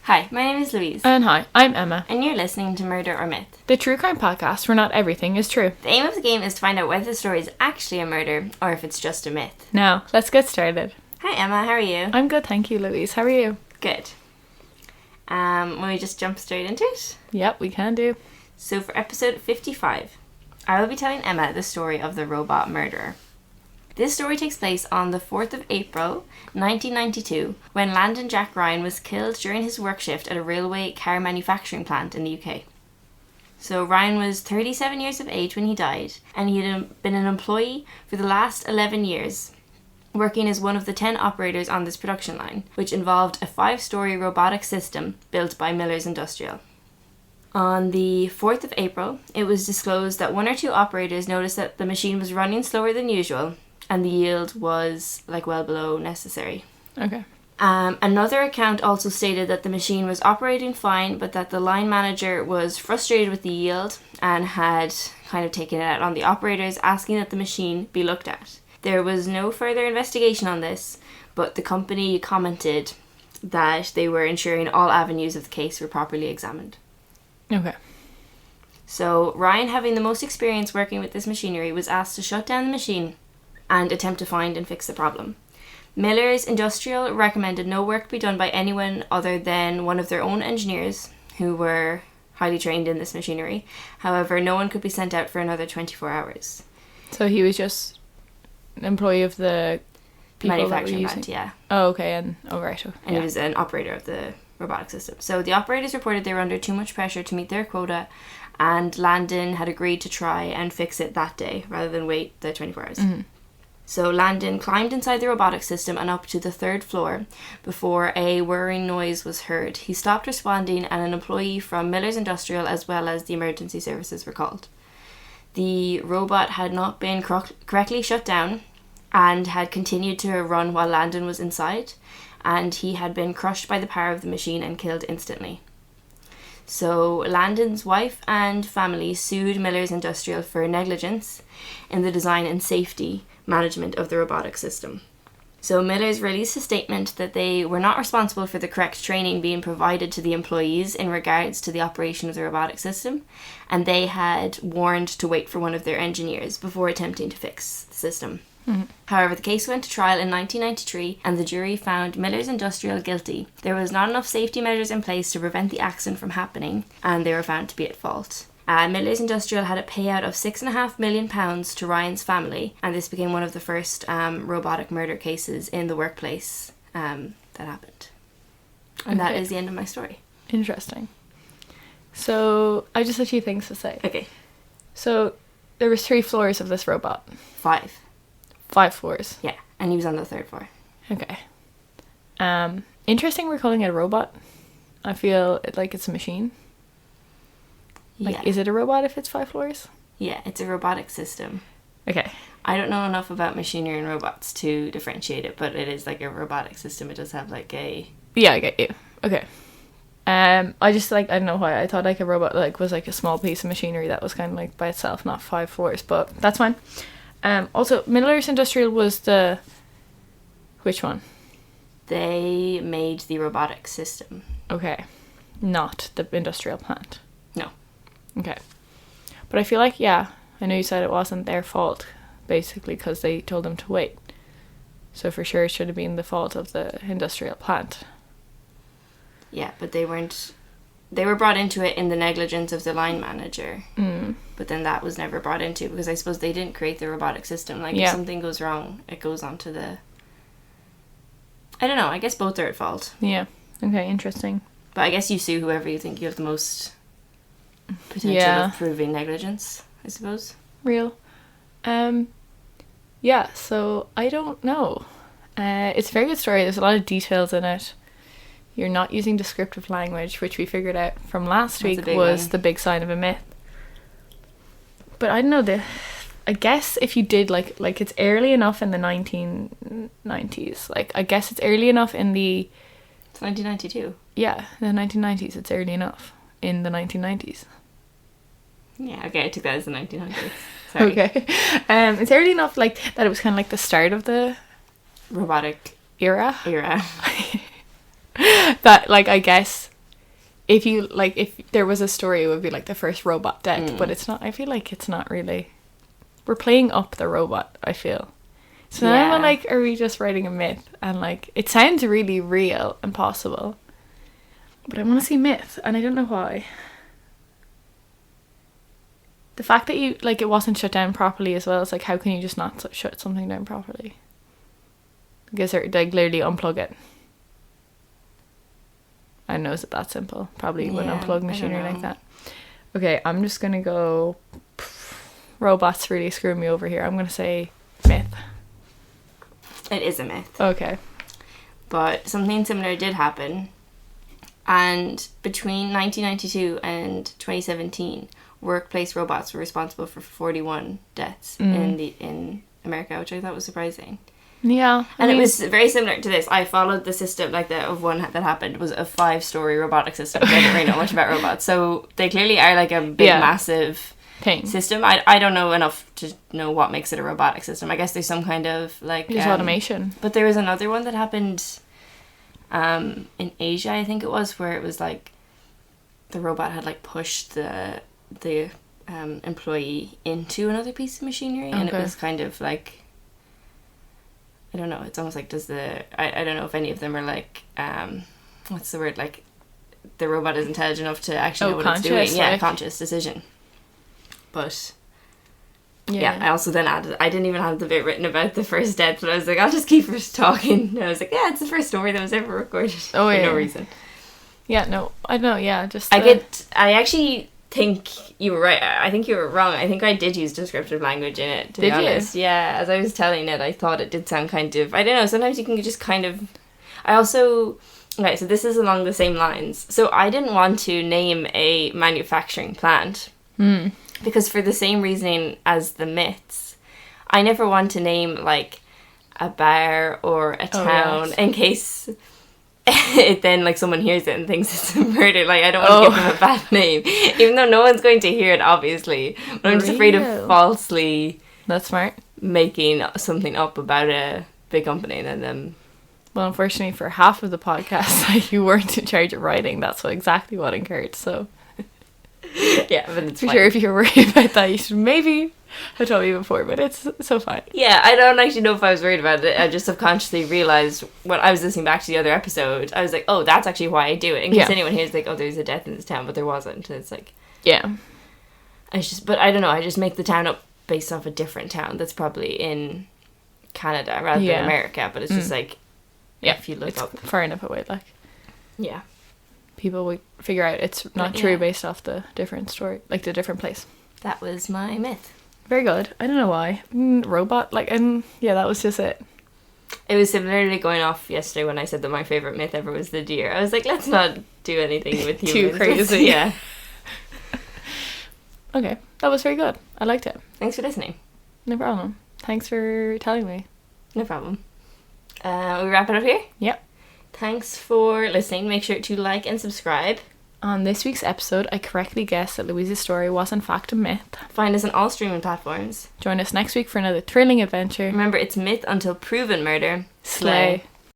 Hi, my name is Louise. And hi, I'm Emma. And you're listening to Murder or Myth, the true crime podcast where not everything is true. The aim of the game is to find out whether the story is actually a murder or if it's just a myth. Now, let's get started. Hi Emma, how are you? I'm good, thank you, Louise. How are you? Good. Will we just jump straight into it? Yep, we can do. So for episode 55, I will be telling Emma the story of the robot murderer. This story takes place on the 4th of April, 1992, when Landon Jack Ryan was killed during his work shift at a railway car manufacturing plant in the UK. So Ryan was 37 years of age when he died, and he had been an employee for the last 11 years, working as one of the 10 operators on this production line, which involved a 5-story robotic system built by Miller's Industrial. On the 4th of April, it was disclosed that 1 or 2 operators noticed that the machine was running slower than usual, and the yield was well below necessary. Okay. Another account also stated that the machine was operating fine, but that the line manager was frustrated with the yield and had kind of taken it out on the operators, asking that the machine be looked at. There was no further investigation on this, but the company commented that they were ensuring all avenues of the case were properly examined. Okay. So Ryan, having the most experience working with this machinery, was asked to shut down the machine and attempt to find and fix the problem. Miller's Industrial recommended no work be done by anyone other than one of their own engineers who were highly trained in this machinery. However, no one could be sent out for another 24 hours. So he was just an employee of the people manufacturing that were plant, yeah. Oh, okay, and right. And he was an operator of the robotic system. So the operators reported they were under too much pressure to meet their quota, and Landon had agreed to try and fix it that day rather than wait the 24 hours. Mm-hmm. So Landon climbed inside the robotic system and up to the 3rd floor before a whirring noise was heard. He stopped responding, and an employee from Miller's Industrial as well as the emergency services were called. The robot had not been correctly shut down and had continued to run while Landon was inside, and he had been crushed by the power of the machine and killed instantly. So Landon's wife and family sued Miller's Industrial for negligence in the design and safety management of the robotic system. So Miller's released a statement that they were not responsible for the correct training being provided to the employees in regards to the operation of the robotic system, and they had warned to wait for one of their engineers before attempting to fix the system. Mm-hmm. However, the case went to trial in 1993 and the jury found Miller's Industrial guilty. There was not enough safety measures in place to prevent the accident from happening, and they were found to be at fault. Miller's Industrial had a payout of £6.5 million to Ryan's family, and this became one of the first robotic murder cases in the workplace that happened. And that is the end of my story. Interesting. So, I just have 2 things to say. Okay. So, there was 3 floors of this robot. 5. 5 floors. Yeah, and he was on the 3rd floor. Okay. Interesting we're calling it a robot. I feel like it's a machine. Yeah. Is it a robot if it's 5 floors? Yeah, it's a robotic system. Okay. I don't know enough about machinery and robots to differentiate it, but it is like a robotic system. It does have like a... Yeah, I get you. Okay. I just I don't know why I thought like a robot was like a small piece of machinery that was kind of like by itself, not 5 floors, but that's fine. Also, Miller's Industrial was the... Which one? They made the robotic system. Okay. Not the industrial plant. No. Okay. But I feel like, yeah, I know you said it wasn't their fault, basically, because they told them to wait. So for sure it should have been the fault of the industrial plant. Yeah, but they weren't... They were brought into it in the negligence of the line manager. Mm. But then that was never brought into, because I suppose they didn't create the robotic system. If something goes wrong, it goes on to the... I don't know, I guess both are at fault. Yeah. Okay, interesting. But I guess you sue whoever you think you have the most potential of proving negligence, I suppose. Real. Yeah, so I don't know. It's a very good story. There's a lot of details in it. You're not using descriptive language, which we figured out from last week was the big sign of a myth. But I don't know, I guess if you did like it's early enough in the 1990s. I guess it's early enough in the... It's 1992. Yeah, the 1990s. It's early enough in the 1990s. Yeah, okay, I took that as the 1900s. Sorry. Okay. It's early enough that it was kind of like the start of the... robotic era. That, I guess if there was a story, it would be like the first robot death, but it's not. I feel like it's not really. We're playing up the robot, I feel. So now I'm like, are we just writing a myth? And like, it sounds really real and possible, but I want to see myth, and I don't know why. The fact that it wasn't shut down properly as well, it's like, how can you just not shut something down properly? Because they literally unplug it. I know it's that simple. Probably wouldn't unplug machinery like that. Okay, I'm just going to go... Robots really screwing me over here. I'm going to say myth. It is a myth. Okay. But something similar did happen. And between 1992 and 2017, workplace robots were responsible for 41 deaths in America, which I thought was surprising. Yeah. And it was very similar to this. I followed the system, of one that happened was a 5-story robotic system. I didn't really know much about robots. So they clearly are like a big, massive thing. System. I don't know enough to know what makes it a robotic system. I guess there's some kind of there's automation. But there was another one that happened in Asia, I think it was, where it was like the robot had pushed the employee into another piece of machinery, and it was kind of like, I don't know, it's almost like I don't know if any of them are what's the word, the robot is intelligent enough to actually know what it's doing. Yeah, conscious decision. But I also then added, I didn't even have the bit written about the first death, but I was like, I'll just keep talking. And I was like, yeah, it's the first story that was ever recorded for no reason. Yeah, no, I don't know, yeah, just... I actually think you were right. I think you were wrong. I think I did use descriptive language in it, to be honest. Yeah, as I was telling it, I thought it did sound kind of... I don't know, sometimes you can just kind of... I also... Okay, so this is along the same lines. So I didn't want to name a manufacturing plant. Because for the same reasoning as the myths, I never want to name, a bar or a town in case... it then someone hears it and thinks it's a murder. I don't want to give them a bad name, even though no one's going to hear it, obviously, but I'm just afraid of falsely making something up about a big company and then well, unfortunately for half of the podcast you weren't in charge of writing. That's exactly what occurred, so yeah, but it's for sure if you're worried about that you should maybe have told me before, but it's so fine. Yeah, I don't actually know if I was worried about it. I just subconsciously realised when I was listening back to the other episode, I was like, oh, that's actually why I do it. In case anyone hears oh, there's a death in this town, but there wasn't. And it's but I don't know, I just make the town up based off a different town that's probably in Canada rather than America, but it's just if you look up far enough away, yeah, people will figure out it's not true based off the different story, the different place. That was my myth. Very good. I don't know why. Robot, that was just it. It was similarly going off yesterday when I said that my favourite myth ever was the deer. I was like, let's not do anything with humans. Too crazy. Yeah. Okay, that was very good. I liked it. Thanks for listening. No problem. Thanks for telling me. No problem. We wrap it up here? Yep. Thanks for listening. Make sure to like and subscribe. On this week's episode, I correctly guessed that Louise's story was in fact a myth. Find us on all streaming platforms. Join us next week for another thrilling adventure. Remember, it's myth until proven murder. Slay.